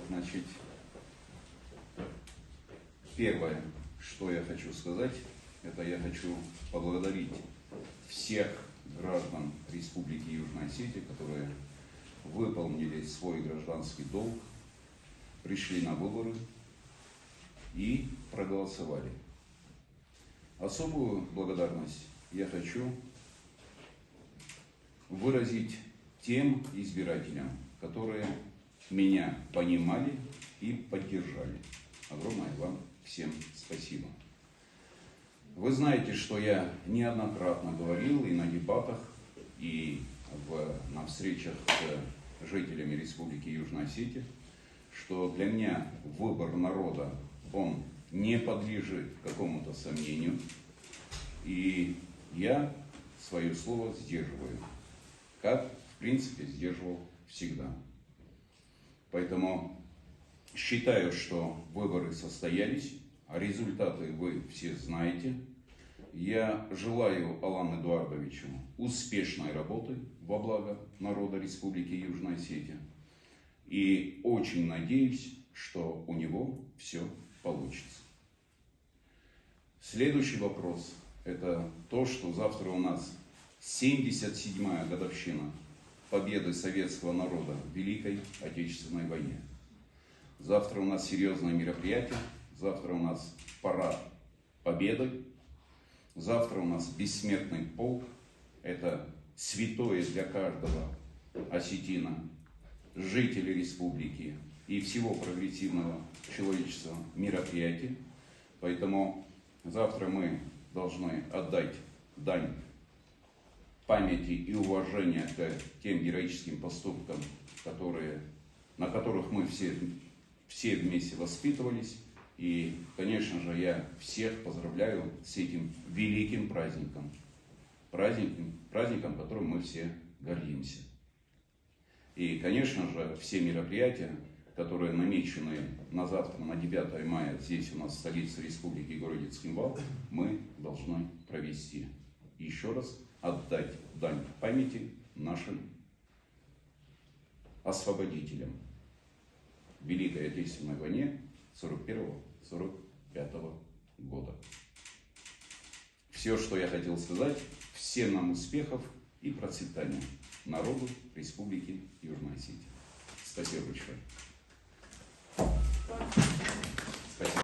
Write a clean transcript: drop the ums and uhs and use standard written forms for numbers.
Значит, первое, что я хочу сказать, это я хочу поблагодарить всех граждан Республики Южная Осетия, которые выполнили свой гражданский долг, пришли на выборы и проголосовали. Особую благодарность я хочу выразить тем избирателям, которые меня понимали и поддержали. Огромное вам всем спасибо. Вы знаете, что я неоднократно говорил и на дебатах, и на встречах с жителями Республики Южная Осетия, что для меня выбор народа, он не подлежит какому-то сомнению, и я свое слово сдерживаю, как, в принципе, сдерживал всегда. Поэтому считаю, что выборы состоялись, а результаты вы все знаете. Я желаю Алану Эдуардовичу успешной работы во благо народа Республики Южная Осетия. И очень надеюсь, что у него все получится. Следующий вопрос – это то, что завтра у нас 77-я годовщина победы советского народа в Великой Отечественной войне. Завтра у нас серьезное мероприятие, завтра у нас парад победы, завтра у нас бессмертный полк. Это святое для каждого осетина, жителей республики и всего прогрессивного человечества мероприятие. Поэтому завтра мы должны отдать дань памяти и уважения к тем героическим поступкам, на которых мы все вместе воспитывались. И, конечно же, я всех поздравляю с этим великим праздником, которым мы все гордимся. И, конечно же, все мероприятия, которые намечены на завтра, на 9 мая, здесь у нас в столице республики, городе Цхинвал, мы должны провести. И еще раз отдать дань памяти нашим освободителям в Великой Отечественной войне 41-45 года. Все, что я хотел сказать, всем нам успехов и процветания народу Республики Южная Осетия. Спасибо большое.